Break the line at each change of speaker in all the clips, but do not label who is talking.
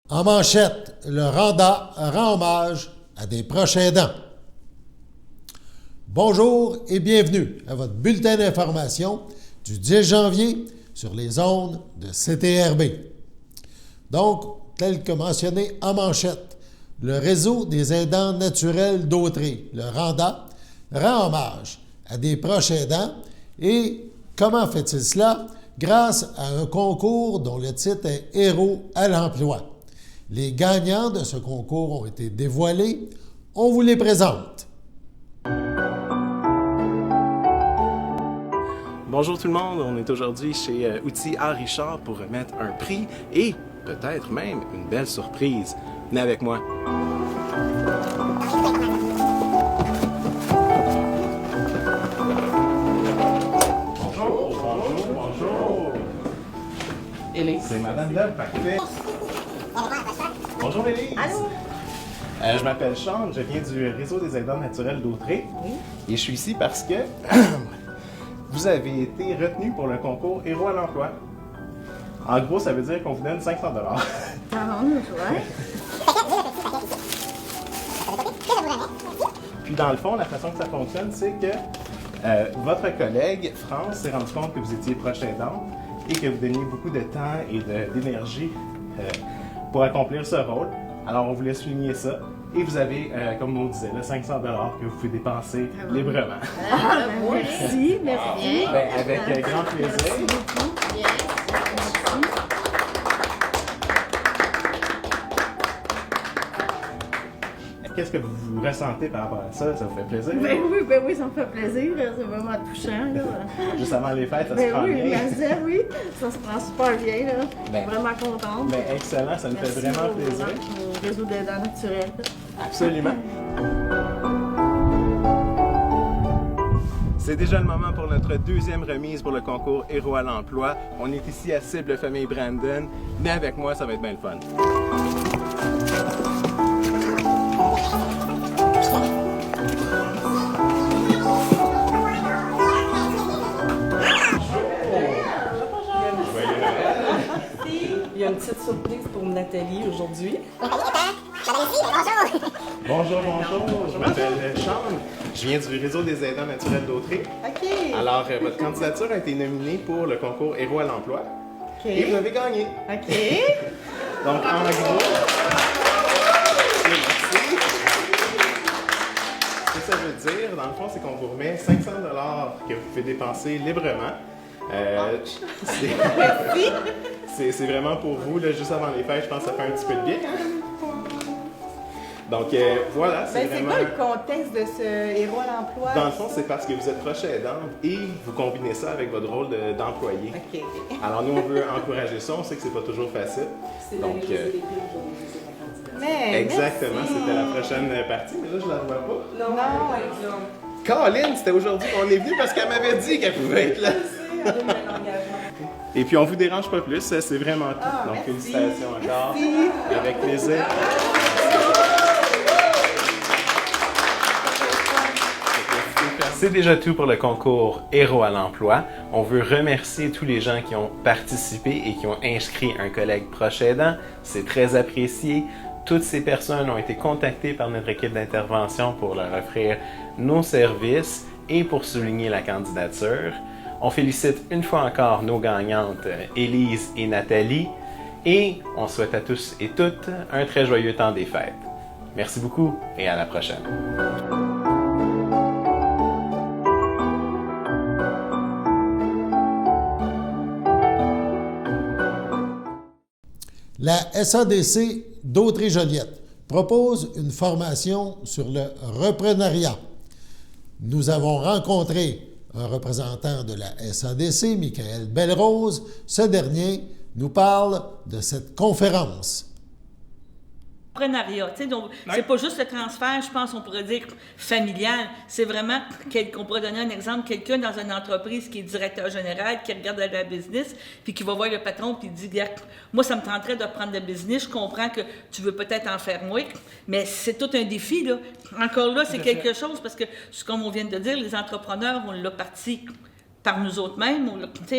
En manchette, le Randa rend hommage à des proches aidants. Bonjour et bienvenue à votre bulletin d'information du 10 janvier sur les ondes de CTRB. Donc, tel que mentionné en manchette, le réseau des aidants naturels d'Autrey, le Randa, rend hommage à des proches aidants et comment fait-il cela? Grâce à un concours dont le titre est Héros à l'emploi. Les gagnants de ce concours ont été dévoilés. On vous les présente.
Bonjour tout le monde, on est aujourd'hui chez Outils Art Richard pour remettre un prix et peut-être même une belle surprise. Venez avec moi. Bonjour.
Élise.
C'est Madame Love, parfait. Bonjour Élise.
Allô?
Je m'appelle Sean, je viens du réseau des aidants naturels d'Autrey.
Oui.
Et je suis ici parce que vous avez été retenu pour le concours Héros à l'emploi. En gros, ça veut dire qu'on vous donne 500 $.
Ah, ouais.
Puis dans le fond, la façon que ça fonctionne, c'est que votre collègue France s'est rendu compte que vous étiez proche aidant et que vous donniez beaucoup de temps et d'énergie pour accomplir ce rôle. Alors on voulait souligner ça. Et vous avez, comme on disait, là, 500 $ que vous pouvez dépenser librement.
Merci, merci.
Ben, avec grand plaisir. Qu'est-ce que vous ressentez par rapport à ça? Ça vous fait plaisir?
Ben oui, ça me fait plaisir. C'est vraiment touchant. Là.
Juste avant les fêtes, ça se prend
Oui,
bien.
oui, ça se prend super bien. Là.
Ben,
Vraiment contente.
Ben, excellent, ça nous fait vraiment plaisir.
Au réseau d'aidants naturels.
Absolument. C'est déjà le moment pour notre deuxième remise pour le concours Héros à l'emploi. On est ici à Cible Famille Brandon. Venez avec moi, ça va être bien le fun.
Il y a une petite surprise pour Nathalie aujourd'hui.
Bonjour. Je m'appelle Sean. Je viens du réseau des aidants naturels d'Autrey.
OK.
Alors, votre candidature a été nominée pour le concours Héros à l'emploi.
OK.
Et vous avez gagné.
OK.
Donc, en gros, ce que ça veut dire, dans le fond, c'est qu'on vous remet 500 $ que vous pouvez dépenser librement. C'est vraiment pour vous, là, juste avant les fêtes, je pense que ça fait un petit peu de bien. Donc voilà, c'est vraiment...
C'est quoi le contexte de ce héros à l'emploi?
Dans le fond, c'est parce que vous êtes proche aidante et vous combinez ça avec votre rôle d'employé.
OK.
Alors nous, on veut encourager ça, on sait que c'est pas toujours facile.
C'est
Donc,
Mais,
exactement,
merci.
c'était la prochaine partie, mais là, je la vois pas.
Non, elle est là.
Caroline, c'était aujourd'hui qu'on est venu parce qu'elle m'avait dit qu'elle pouvait être là.
Elle donne un engagement.
Et puis, on vous dérange pas plus, c'est vraiment tout.
Ah,
Donc,
merci.
félicitations encore.
Merci.
Avec plaisir. C'est déjà tout pour le concours Héros à l'emploi. On veut remercier tous les gens qui ont participé et qui ont inscrit un collègue proche aidant. C'est très apprécié. Toutes ces personnes ont été contactées par notre équipe d'intervention pour leur offrir nos services et pour souligner la candidature. On félicite une fois encore nos gagnantes, Élise et Nathalie, et on souhaite à tous et toutes un très joyeux temps des fêtes. Merci beaucoup et à la prochaine.
La SADC d'Autrey-Joliette propose une formation sur le reprenariat. Nous avons rencontré un représentant de la SADC, Michael Belrose. Ce dernier nous parle de cette conférence.
L'entrepreneuriat, tu sais, donc c'est pas juste le transfert, je pense, on pourrait dire familial, c'est vraiment, on pourrait donner un exemple, quelqu'un dans une entreprise qui est directeur général, qui regarde la business, puis qui va voir le patron, puis il dit, moi, ça me tenterait de prendre le business, je comprends que tu veux peut-être en faire moins, mais c'est tout un défi, là. Encore là, c'est quelque chose, parce que, comme on vient de dire, les entrepreneurs, on l'a parti par nous autres mêmes.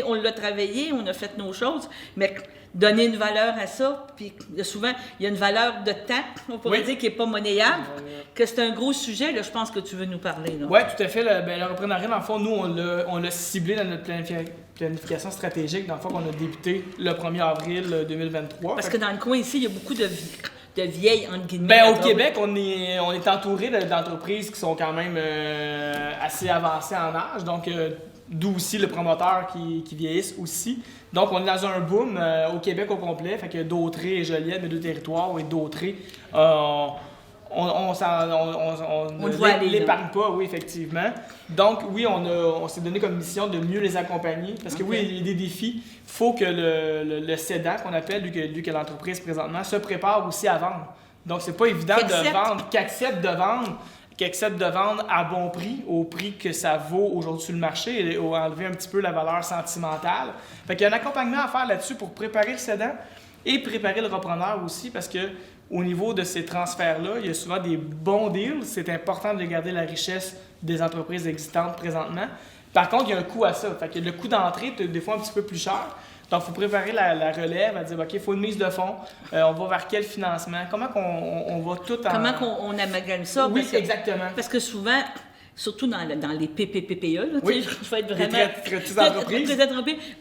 On l'a travaillé, on a fait nos choses, mais donner une valeur à ça, puis souvent, il y a une valeur de temps, on pourrait dire, qui n'est pas monnayable, que c'est un gros sujet, là, je pense que tu veux nous parler.
Oui, tout à fait. Le reprenariat, dans le fond, nous, on l'a ciblé dans notre planification stratégique, dans le fond, qu'on a débuté le 1er avril 2023.
Parce que dans le coin ici, il y a beaucoup de vieilles, entre guillemets.
Au Québec, on est entouré d'entreprises qui sont quand même assez avancées en âge, donc d'où aussi le promoteur qui vieillissent aussi. Donc, on est dans un boom au Québec au complet. Fait que Dautré et Joliette, mes deux territoires, et Dautré, on ne l'épargne pas, oui, effectivement. Donc, oui, on s'est donné comme mission de mieux les accompagner. Parce que oui, il y a des défis. Il faut que le cédant, qu'on appelle, lui que l'entreprise présentement, se prépare aussi à vendre. Donc, c'est pas évident de vendre, qu'accepte de vendre à bon prix, au prix que ça vaut aujourd'hui sur le marché, et enlever un petit peu la valeur sentimentale. Fait qu'il y a un accompagnement à faire là-dessus pour préparer le cédant et préparer le repreneur aussi, parce que au niveau de ces transferts-là, il y a souvent des bons deals. C'est important de garder la richesse des entreprises existantes présentement. Par contre, il y a un coût à ça. Fait que le coût d'entrée est des fois un petit peu plus cher. Donc, il faut préparer la relève, à dire, OK, il faut une mise de fonds, on va vers quel financement, comment on va tout en...
Comment on amalgame ça?
Oui, exactement.
Parce que souvent, surtout dans les PPPE, là,
oui,
je vais être vraiment...
Très entreprises.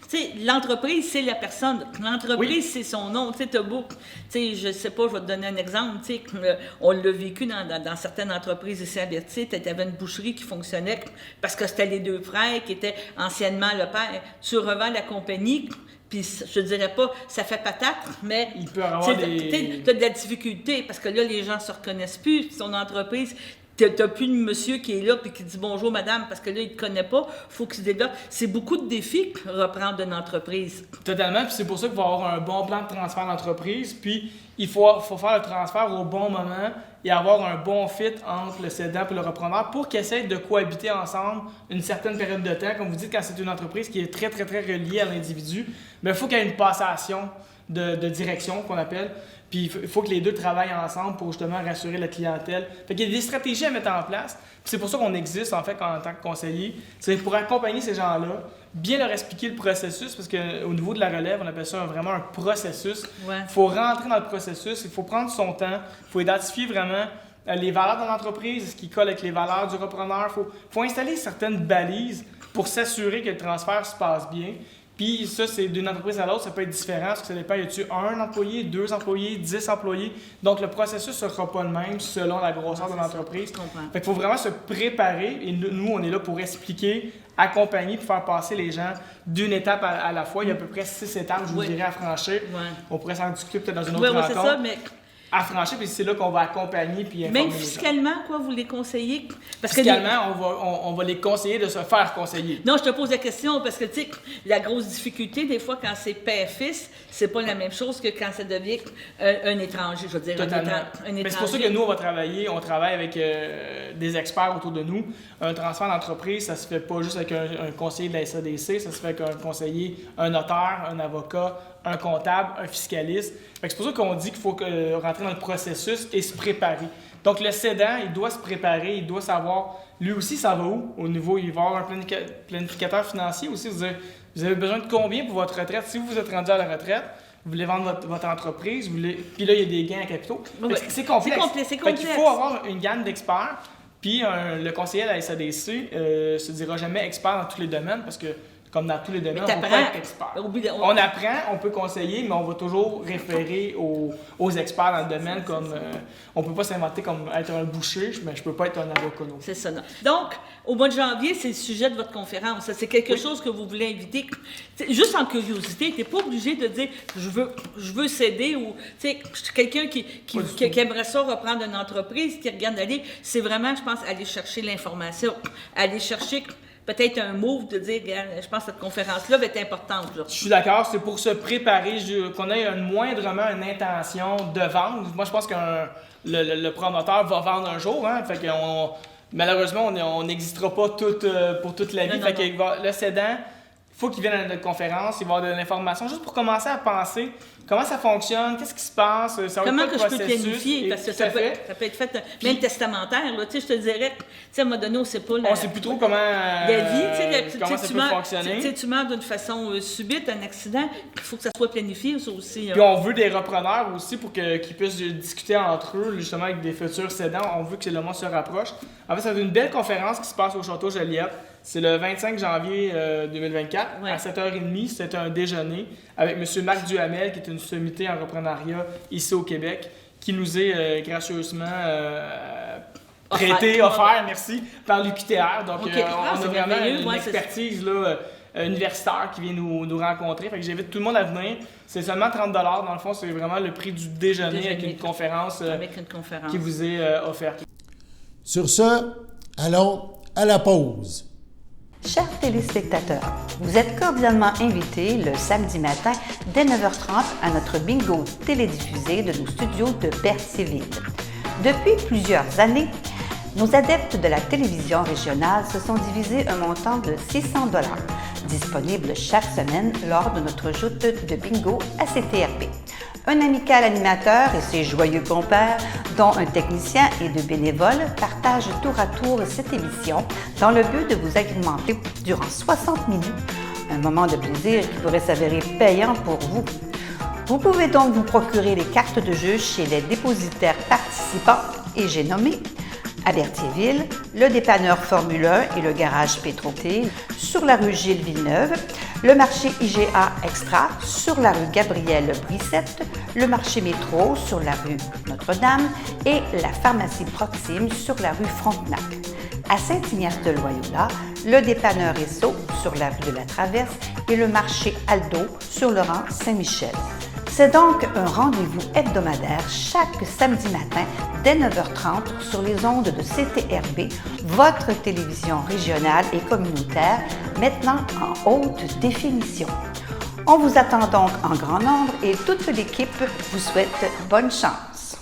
Tu sais, l'entreprise, c'est la personne. L'entreprise, c'est son nom. Tu sais, t'as beau... Tu sais, je sais pas, je vais te donner un exemple. Tu sais, on l'a vécu dans certaines entreprises ici à Berthier. Tu avais une boucherie qui fonctionnait parce que c'était les deux frères qui étaient anciennement le père. Tu revends la compagnie... Puis je dirais pas, ça fait patate, mais
il peut avoir
t'as de la difficulté parce que là, les gens se reconnaissent plus. Son entreprise, t'as plus de monsieur qui est là puis qui dit bonjour madame parce que là, il te connaît pas. Faut qu'il se développe. C'est beaucoup de défis reprendre une entreprise.
Totalement. Puis c'est pour ça qu'il va y avoir un bon plan de transfert d'entreprise. Puis il faut faire le transfert au bon moment et avoir un bon fit entre le cédant et le repreneur pour qu'ils essayent de cohabiter ensemble une certaine période de temps. Comme vous dites, quand c'est une entreprise qui est très, très, très reliée à l'individu, mais il faut qu'il y ait une passation de direction qu'on appelle. Puis il faut que les deux travaillent ensemble pour justement rassurer la clientèle. Fait qu'il y a des stratégies à mettre en place. Puis c'est pour ça qu'on existe en fait en tant que conseiller. C'est pour accompagner ces gens-là, bien leur expliquer le processus, parce qu'au niveau de la relève, on appelle ça vraiment un processus. Il faut rentrer dans le processus, il faut prendre son temps, il faut identifier vraiment les valeurs de l'entreprise, ce qui colle avec les valeurs du repreneur. Il faut installer certaines balises pour s'assurer que le transfert se passe bien. Puis ça, c'est d'une entreprise à l'autre, ça peut être différent, parce que ça dépend, y a-tu un employé, 2 employés, 10 employés. Donc le processus ne sera pas le même selon la grosseur de l'entreprise. Fait qu'il faut vraiment se préparer, et nous, on est là pour expliquer, accompagner, pour faire passer les gens d'une étape à la fois. Il y a à peu près 6 étapes, je vous dirais, à franchir. On pourrait s'en discuter peut-être dans une autre rencontre.
C'est ça, mais...
à franchir, puis c'est là qu'on va accompagner puis informer.
Même fiscalement, quoi, vous les conseillez?
Parce fiscalement, on va les conseiller de se faire conseiller.
Non, je te pose la question parce que, tu sais, la grosse difficulté, des fois, quand c'est père-fils, c'est pas la même chose que quand ça devient un étranger, je veux dire.
Totalement. Un étranger. Mais c'est pour ça que nous, on travaille avec des experts autour de nous. Un transfert d'entreprise, ça se fait pas juste avec un conseiller de la SADC, ça se fait avec un conseiller, un notaire, un avocat, un comptable, un fiscaliste. Fait que c'est pour ça qu'on dit qu'il faut rentrer dans le processus et se préparer. Donc, le cédant, il doit se préparer, il doit savoir, lui aussi, ça va où? Au niveau, il va avoir un planificateur financier aussi. Vous avez besoin de combien pour votre retraite? Si vous êtes rendu à la retraite, vous voulez vendre votre entreprise, puis là, il y a des gains à capitaux. C'est complexe.
C'est complexe.
Il faut avoir une gamme d'experts. Puis le conseiller à la SADC se dira jamais expert dans tous les domaines parce que, comme dans tous les domaines, on peut être expert. On apprend, on peut conseiller, mais on va toujours référer aux experts dans le domaine. Comme on peut pas s'inventer comme être un boucher, mais je peux pas être un avocat.
C'est ça. Non. Donc, au mois de janvier, c'est le sujet de votre conférence. C'est quelque chose que vous voulez inviter. Juste en curiosité, tu n'es pas obligé de dire je veux céder ou quelqu'un qui aimerait ça reprendre une entreprise, qui regarde aller. C'est vraiment, je pense, aller chercher l'information, aller chercher peut-être un move de dire, je pense que cette conférence-là va être importante. Là.
Je suis d'accord, c'est pour se préparer, qu'on ait moindrement une intention de vendre. Moi, je pense que le promoteur va vendre un jour. Hein, fait malheureusement, on n'existera pas pour toute la vie. Le cédant, faut qu'ils viennent à notre conférence, ils vont avoir de l'information juste pour commencer à penser comment ça fonctionne, qu'est-ce qui se passe, ça va
Comment
être
que
quoi
je
le
peux
processus.
planifier? Parce que
Tout à fait.
ça peut être fait même testamentaire. Là, tu sais, je te dirais, tu sais, à un moment donné, on ne sait pas
On ne sait plus trop comment,
la vie. Tu sais,
comment ça peut fonctionner.
Tu sais, tu meurs d'une façon subite, un accident, il faut que ça soit planifié, ça aussi.
Puis on veut des repreneurs aussi pour qu'ils puissent discuter entre eux, justement avec des futurs cédants. On veut que le moment se rapproche. En fait, ça va être une belle conférence qui se passe au Château Joliette. C'est le 25 janvier 2024 à 7h30. C'est un déjeuner avec M. Marc Duhamel, qui est une sommité en reprenariat ici au Québec, qui nous est gracieusement offert, merci, par l'UQTR. Donc, on a vraiment une expertise là, universitaire qui vient nous rencontrer. Fait que j'invite tout le monde à venir. C'est seulement 30 $. Dans le fond, c'est vraiment le prix du déjeuner avec une conférence, qui vous est offerte.
Sur ce, allons à la pause.
Chers téléspectateurs, vous êtes cordialement invités le samedi matin dès 9h30 à notre bingo télédiffusé de nos studios de Berthierville. Depuis plusieurs années, nos adeptes de la télévision régionale se sont divisés un montant de 600 $, disponible chaque semaine lors de notre joute de bingo à CTRB. Un amical animateur et ses joyeux compères, dont un technicien et deux bénévoles, partagent tour à tour cette émission dans le but de vous agrémenter durant 60 minutes, un moment de plaisir qui pourrait s'avérer payant pour vous. Vous pouvez donc vous procurer les cartes de jeu chez les dépositaires participants et j'ai nommé à Berthierville, le dépanneur Formule 1 et le garage Pétroté sur la rue Gilles Villeneuve, le marché IGA Extra sur la rue Gabrielle Brissette, le marché Métro sur la rue Notre-Dame et la pharmacie Proxime sur la rue Frontenac. À Saint-Ignace-de-Loyola, le dépanneur Esso sur la rue de la Traverse et le marché Aldo sur le rang Saint-Michel. C'est donc un rendez-vous hebdomadaire chaque samedi matin dès 9h30 sur les ondes de CTRB, votre télévision régionale et communautaire, maintenant en haute définition. On vous attend donc en grand nombre et toute l'équipe vous souhaite bonne chance.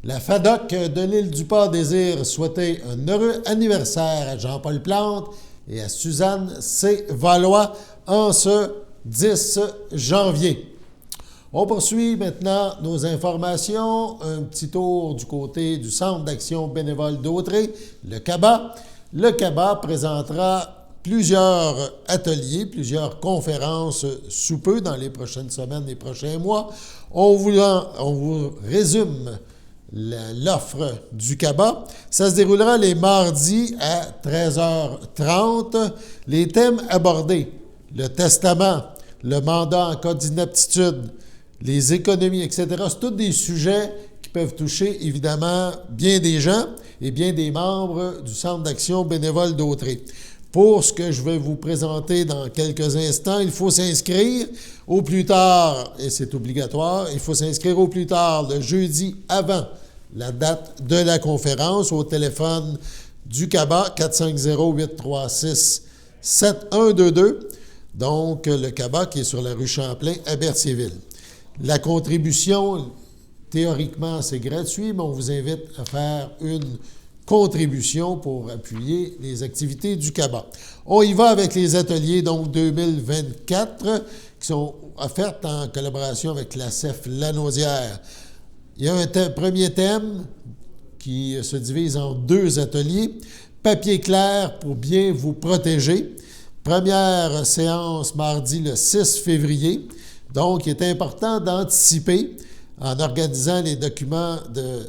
La FADOC de l'île du Port désire souhaiter un heureux anniversaire à Jean-Paul Plante et à Suzanne C. Valois en ce 10 janvier. On poursuit maintenant nos informations. Un petit tour du côté du Centre d'action bénévole d'Autrey, le CABA. Le CABA présentera plusieurs ateliers, plusieurs conférences sous peu dans les prochaines semaines, les prochains mois. On vous résume l'offre du CABA. Ça se déroulera les mardis à 13h30. Les thèmes abordés, le testament, le mandat en cas d'inaptitude, les économies, etc. C'est tous des sujets qui peuvent toucher évidemment bien des gens et bien des membres du Centre d'action bénévole d'Autrey. Pour ce que je vais vous présenter dans quelques instants, il faut s'inscrire au plus tard, et c'est obligatoire, il faut s'inscrire au plus tard le jeudi avant la date de la conférence au téléphone du CABA 450-836-7122. Donc, le CABA qui est sur la rue Champlain à Berthierville. La contribution, théoriquement, c'est gratuit, mais on vous invite à faire une contribution pour appuyer les activités du CABA. On y va avec les ateliers donc 2024 qui sont offerts en collaboration avec la CEF Lanaudière. Il y a un premier thème qui se divise en 2 ateliers. Papier clair pour bien vous protéger. Première séance mardi le 6 février. Donc, il est important d'anticiper en organisant les documents il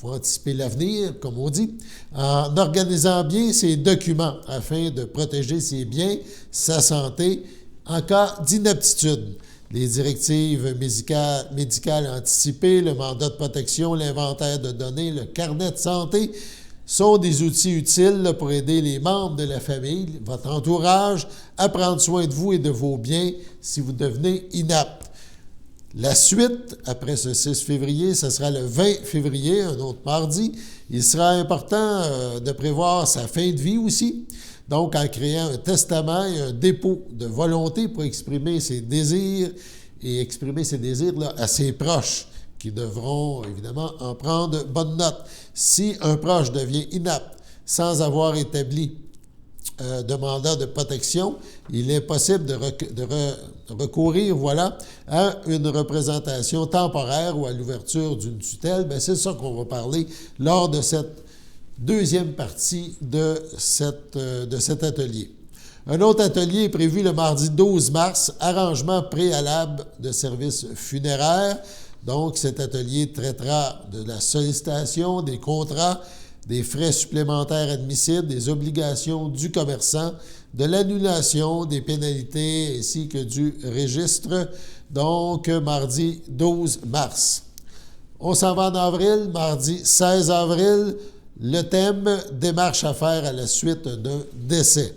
faut anticiper l'avenir, comme on dit, en organisant bien ces documents afin de protéger ses biens, sa santé en cas d'inaptitude. Les directives médicales anticipées, le mandat de protection, l'inventaire de données, le carnet de santé sont des outils utiles pour aider les membres de la famille, votre entourage, à prendre soin de vous et de vos biens si vous devenez inapte. La suite, après ce 6 février, ce sera le 20 février, un autre mardi. Il sera important de prévoir sa fin de vie aussi. Donc, en créant un testament et un dépôt de volonté pour exprimer ses désirs et exprimer ses désirs là, à ses proches, qui devront évidemment en prendre bonne note. Si un proche devient inapte sans avoir établi de mandat de protection, il est possible de recourir à une représentation temporaire ou à l'ouverture d'une tutelle. Bien, c'est ça qu'on va parler lors de cette deuxième partie de cet atelier. Un autre atelier est prévu le mardi 12 mars, arrangement préalable de services funéraires. Donc, cet atelier traitera de la sollicitation, des contrats, des frais supplémentaires admissibles, des obligations du commerçant, de l'annulation des pénalités ainsi que du registre. Donc, mardi 12 mars. On s'en va en avril, mardi 16 avril. Le thème « Démarche à faire à la suite d'un décès ».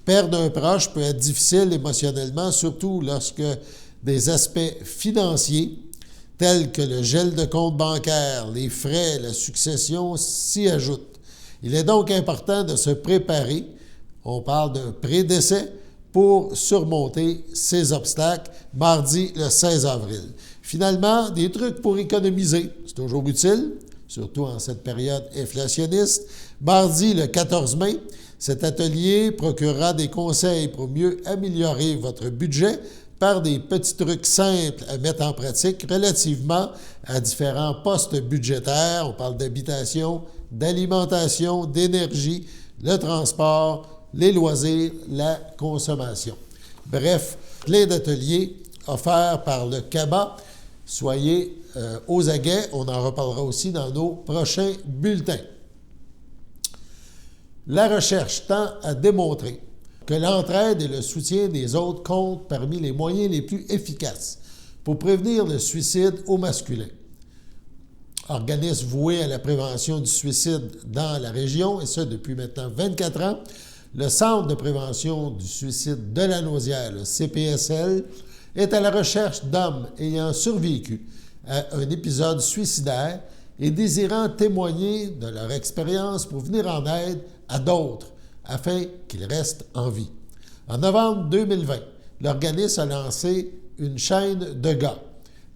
Perdre un proche peut être difficile émotionnellement, surtout lorsque des aspects financiers tels que le gel de compte bancaire, les frais, la succession s'y ajoutent. Il est donc important de se préparer, on parle d'un pré-décès, pour surmonter ces obstacles, mardi le 16 avril. Finalement, des trucs pour économiser, c'est toujours utile, surtout en cette période inflationniste. Mardi le 14 mai, cet atelier procurera des conseils pour mieux améliorer votre budget par des petits trucs simples à mettre en pratique relativement à différents postes budgétaires. On parle d'habitation, d'alimentation, d'énergie, le transport, les loisirs, la consommation. Bref, plein d'ateliers offerts par le CABA. Soyez aux aguets, on en reparlera aussi dans nos prochains bulletins. La recherche tend à démontrer que l'entraide et le soutien des autres comptent parmi les moyens les plus efficaces pour prévenir le suicide au masculin. Organisme voué à la prévention du suicide dans la région, et ce depuis maintenant 24 ans, le Centre de prévention du suicide de la Naudière, le CPSL, est à la recherche d'hommes ayant survécu à un épisode suicidaire et désirant témoigner de leur expérience pour venir en aide à d'autres afin qu'ils restent en vie. En novembre 2020, l'organisme a lancé une chaîne de gars,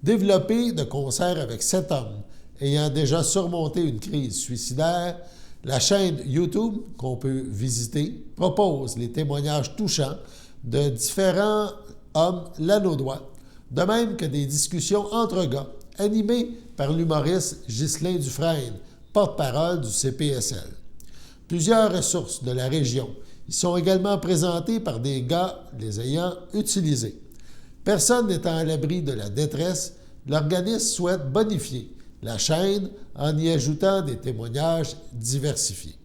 développée de concert avec 7 hommes ayant déjà surmonté une crise suicidaire. La chaîne YouTube, qu'on peut visiter, propose les témoignages touchants de différents hommes lanaudois, de même que des discussions entre gars, animées par l'humoriste Ghislain Dufresne, porte-parole du CPSL. Plusieurs ressources de la région y sont également présentées par des gars les ayant utilisées. Personne n'étant à l'abri de la détresse, l'organisme souhaite bonifier la chaîne en y ajoutant des témoignages diversifiés.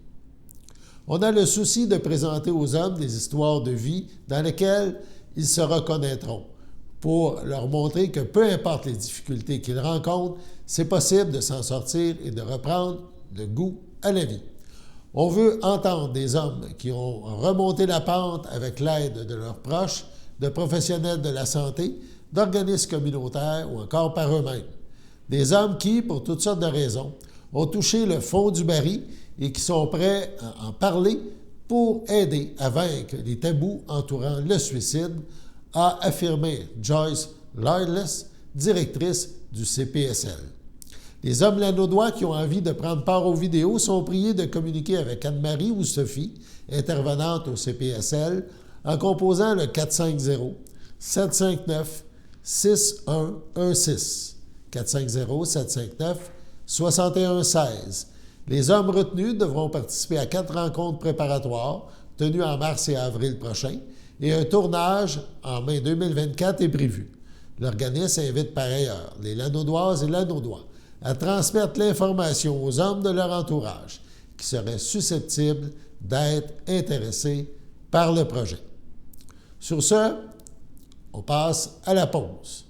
On a le souci de présenter aux hommes des histoires de vie dans lesquelles ils se reconnaîtront, pour leur montrer que peu importe les difficultés qu'ils rencontrent, c'est possible de s'en sortir et de reprendre le goût à la vie. On veut entendre des hommes qui ont remonté la pente avec l'aide de leurs proches, de professionnels de la santé, d'organismes communautaires ou encore par eux-mêmes. Des hommes qui, pour toutes sortes de raisons, ont touché le fond du baril et qui sont prêts à en parler pour aider à vaincre les tabous entourant le suicide, a affirmé Joyce Loyless, directrice du CPSL. Les hommes lanaudois qui ont envie de prendre part aux vidéos sont priés de communiquer avec Anne-Marie ou Sophie, intervenantes au CPSL, en composant le 450-759-6116. 450-759-6116. Les hommes retenus devront participer à 4 rencontres préparatoires tenues en mars et avril prochain, et un tournage en mai 2024 est prévu. L'organisme invite par ailleurs les Lanaudoises et Lanaudois à transmettre l'information aux hommes de leur entourage qui seraient susceptibles d'être intéressés par le projet. Sur ce, on passe à la pause.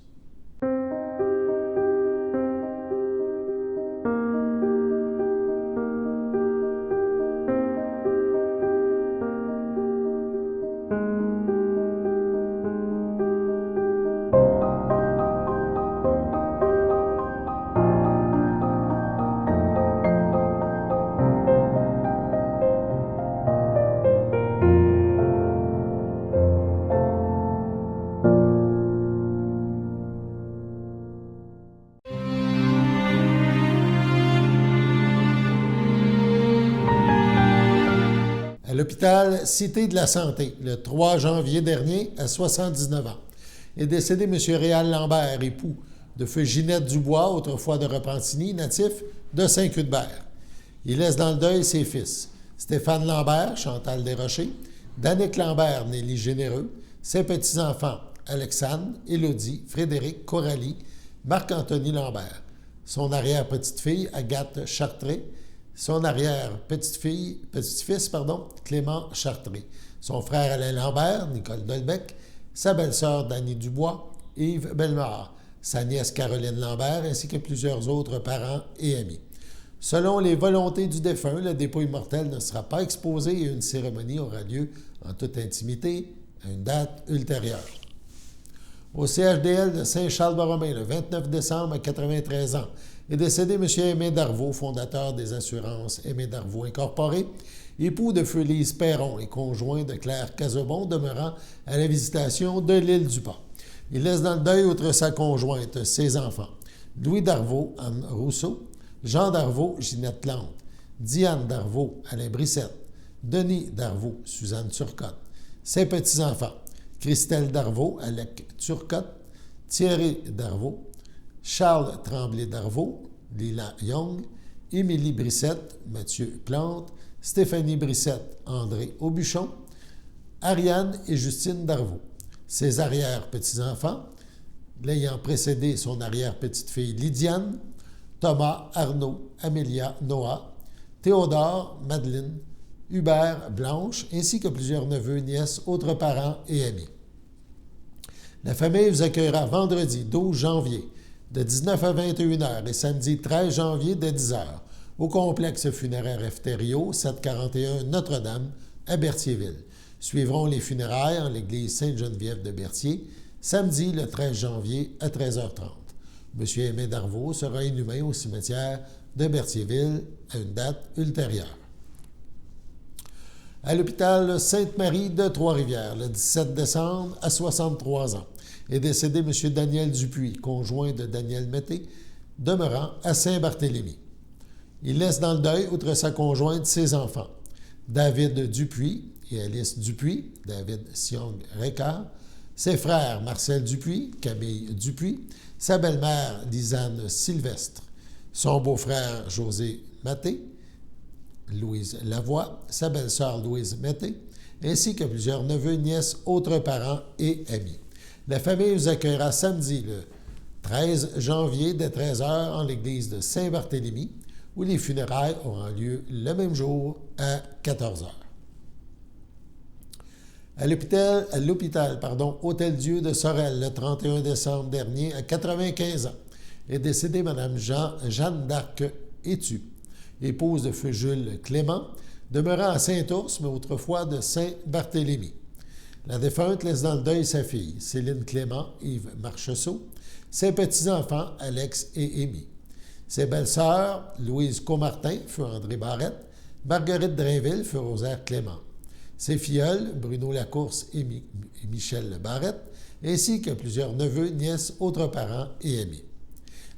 l'hôpital Cité de la Santé, le 3 janvier dernier, à 79 ans. Est décédé M. Réal Lambert, époux de feu Ginette Dubois, autrefois de Repentigny, natif de Saint-Cuthbert. Il laisse dans le deuil ses fils, Stéphane Lambert, Chantal Desrochers, Danick Lambert, Nelly Généreux, ses petits-enfants, Alexandre, Élodie, Frédéric, Coralie, Marc-Anthony Lambert, son arrière-petite-fille, Agathe Chartré, son arrière-petit-fils, Clément Chartré, son frère Alain Lambert, Nicole Dolbec, sa belle-sœur Dany Dubois, Yves Bellemare, sa nièce Caroline Lambert, ainsi que plusieurs autres parents et amis. Selon les volontés du défunt, le dépôt immortel ne sera pas exposé et une cérémonie aura lieu en toute intimité à une date ultérieure. Au CHDL de Saint-Charles-Borromée, le 29 décembre, à 93 ans, est décédé M. Aimé Darvaux, fondateur des assurances Aimé Darvaux Incorporé, époux de feu Lise Perron et conjoint de Claire Cazobon, demeurant à la visitation de l'île du Pas. Il laisse dans le deuil, outre sa conjointe, ses enfants, Louis Darvaux, Anne Rousseau, Jean Darvaux, Ginette Plante, Diane Darvaux, Alain Brissette, Denis Darvaux, Suzanne Turcotte, ses petits-enfants, Christelle Darvaux, Alec Turcotte, Thierry Darvaux, Charles Tremblay-Darvaux, Lila Young, Émilie Brissette, Mathieu Plante, Stéphanie Brissette, André Aubuchon, Ariane et Justine Darvaux. Ses arrière-petits-enfants, l'ayant précédé son arrière-petite-fille Lydiane, Thomas, Arnaud, Amélia, Noah, Théodore, Madeleine, Hubert, Blanche, ainsi que plusieurs neveux, nièces, autres parents et amis. La famille vous accueillera vendredi 12 janvier de 19 à 21 h et samedi 13 janvier de 10 h au complexe funéraire Efterio, 741 Notre-Dame, à Berthierville. Suivront les funérailles en l'église Sainte-Geneviève de Berthier, samedi le 13 janvier à 13h30. M. Aimé Darvaux sera inhumé au cimetière de Berthierville à une date ultérieure. À l'hôpital Sainte-Marie de Trois-Rivières, le 17 décembre, à 63 ans, est décédé M. Daniel Dupuis, conjoint de Daniel Mété, demeurant à Saint-Barthélemy. Il laisse dans le deuil, outre sa conjointe, ses enfants, David Dupuis et Alice Dupuis, David Siong-Récard, ses frères Marcel Dupuis, Camille Dupuis, sa belle-mère Lisanne Sylvestre, son beau-frère José Maté, Louise Lavoie, sa belle-sœur Louise Mété, ainsi que plusieurs neveux, nièces, autres parents et amis. La famille vous accueillera samedi le 13 janvier dès 13 h en l'église de Saint-Barthélemy, où les funérailles auront lieu le même jour à 14 h. À l'hôpital Hôtel-Dieu de Sorel, le 31 décembre dernier, à 95 ans, est décédée Mme Jeanne d'Arc Étu, épouse de feu Jules Clément, demeurant à Saint-Ours, mais autrefois de Saint-Barthélemy. La défunte laisse dans le deuil sa fille, Céline Clément, Yves Marchessault, ses petits-enfants, Alex et Émy. Ses belles-sœurs, Louise Comartin, feu André Barrette, Marguerite Drainville, feu Rosaire Clément. Ses filleuls, Bruno Lacourse et Michel Barrette, ainsi que plusieurs neveux, nièces, autres parents et amis.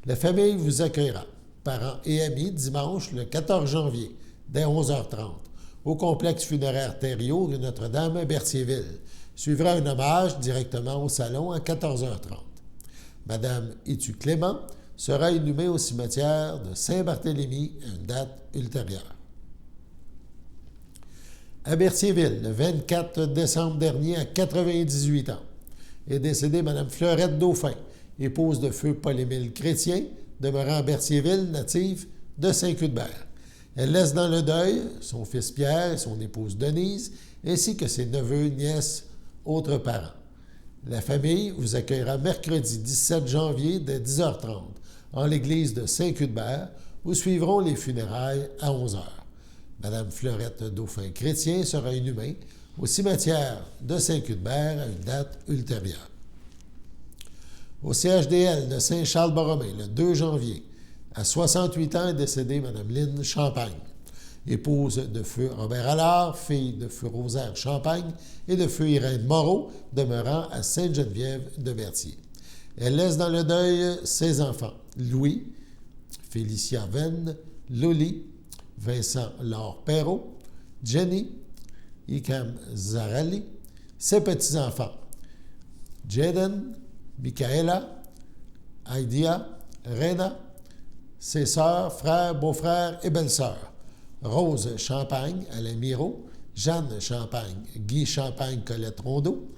La famille vous accueillera, parents et amis, dimanche le 14 janvier, dès 11h30, au complexe funéraire Thériault de Notre-Dame à Berthierville. Suivra un hommage directement au salon à 14h30. Madame Étu Clément sera inhumée au cimetière de Saint-Barthélemy à une date ultérieure. À Berthierville, le 24 décembre dernier, à 98 ans, est décédée Mme Fleurette Dauphin, épouse de feu Paul-Émile Chrétien, demeurant à Berthierville, native de Saint-Cuthbert. Elle laisse dans le deuil son fils Pierre et son épouse Denise, ainsi que ses neveux, nièces, autres parents. La famille vous accueillera mercredi 17 janvier dès 10h30 en l'église de Saint-Cuthbert, où suivront les funérailles à 11h. Mme Fleurette Dauphin-Chrétien sera inhumée au cimetière de Saint-Cuthbert à une date ultérieure. Au CHDL de Saint-Charles-Borromée, le 2 janvier, à 68 ans, est décédée Mme Lynne Champagne, épouse de feu Robert Allard, fille de feu Rosaire Champagne et de feu Irène Moreau, demeurant à Sainte-Geneviève de Berthier. Elle laisse dans le deuil ses enfants, Louis, Félicia Venn, Loli, Vincent Laure Perrault, Jenny, Ikam Zarali, ses petits-enfants, Jaden, Michaela, Aidia, Rena, ses sœurs, frères, beaux-frères et belles-sœurs, Rose Champagne, Alain Miro, Jeanne Champagne, Guy Champagne, Colette Rondeau,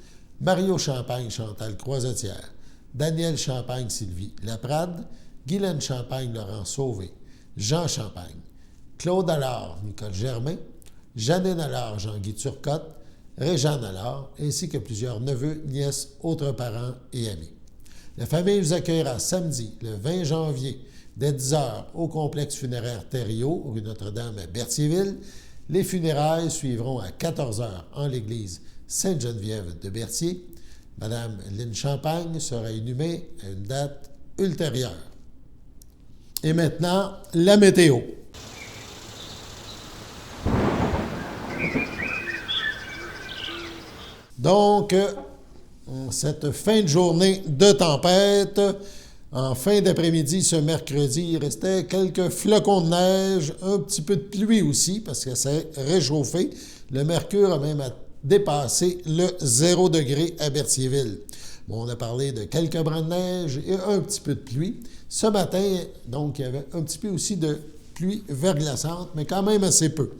Mario Champagne, Chantal Croisetière, Daniel Champagne, Sylvie Laprade, Guylaine Champagne, Laurent Sauvé, Jean Champagne, Claude Allard, Nicole Germain, Jeannine Allard, Jean-Guy Turcotte, Réjeanne Allard, ainsi que plusieurs neveux, nièces, autres parents et amis. La famille vous accueillera samedi, le 20 janvier, dès 10h, au complexe funéraire Thériault, rue Notre-Dame à Berthierville. Les funérailles suivront à 14h en l'église Sainte-Geneviève de Berthier. Madame Lynne Champagne sera inhumée à une date ultérieure. Et maintenant, la météo. Donc, cette fin de journée de tempête, en fin d'après-midi ce mercredi, il restait quelques flocons de neige, un petit peu de pluie aussi, parce que ça s'est réchauffé. Le mercure a même dépassé le 0 degré à Berthierville. Bon, on a parlé de quelques brins de neige et un petit peu de pluie. Ce matin, donc, il y avait un petit peu aussi de pluie verglaçante, mais quand même assez peu.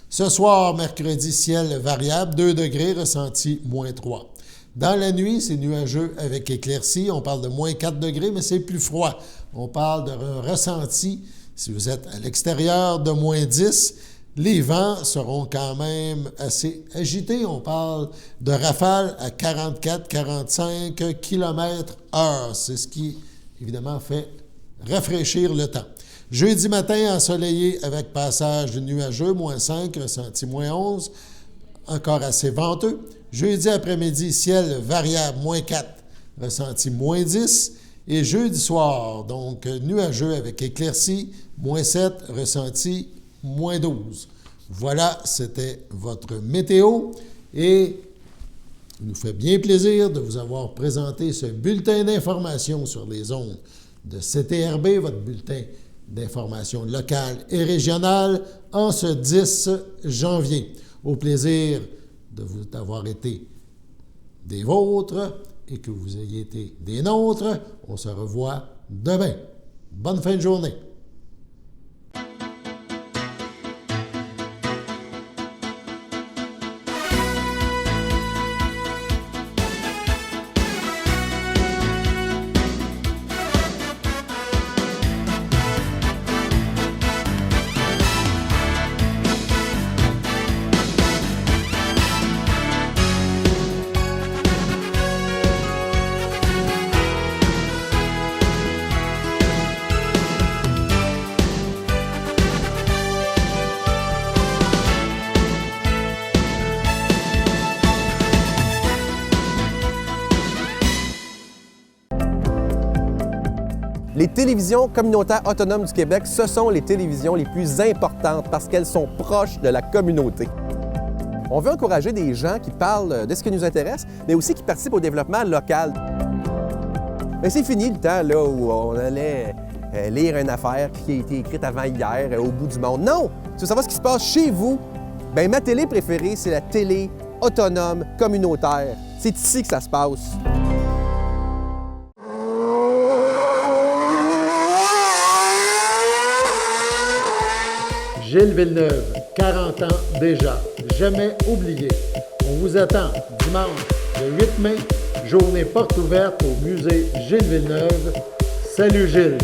Ce soir, mercredi, ciel variable, 2 degrés, ressenti moins 3. Dans la nuit, c'est nuageux avec éclaircies. On parle de moins 4 degrés, mais c'est plus froid. On parle d'un ressenti, si vous êtes à l'extérieur, de moins 10. Les vents seront quand même assez agités. On parle de rafales à 44-45 km/h. C'est ce qui, évidemment, fait rafraîchir le temps. Jeudi matin, ensoleillé avec passage nuageux, moins 5, ressenti moins 11, encore assez venteux. Jeudi après-midi, ciel variable, moins 4, ressenti moins 10. Et jeudi soir, donc nuageux avec éclaircies, moins 7, ressenti moins 12. Voilà, c'était votre météo. Et il nous fait bien plaisir de vous avoir présenté ce bulletin d'information sur les ondes de CTRB, votre bulletin d'information locale et régionale, en ce 10 janvier. Au plaisir de vous avoir été des vôtres et que vous ayez été des nôtres. On se revoit demain. Bonne fin de journée.
Les télévisions communautaires autonomes du Québec, ce sont les télévisions les plus importantes parce qu'elles sont proches de la communauté. On veut encourager des gens qui parlent de ce qui nous intéresse, mais aussi qui participent au développement local. Mais c'est fini le temps là, où on allait lire une affaire qui a été écrite avant hier au bout du monde. Non! Tu veux savoir ce qui se passe chez vous? Bien, ma télé préférée, c'est la télé autonome communautaire. C'est ici que ça se passe.
Gilles Villeneuve, 40 ans déjà, jamais oublié. On vous attend dimanche le 8 mai, journée porte ouverte au musée Gilles Villeneuve. Salut Gilles!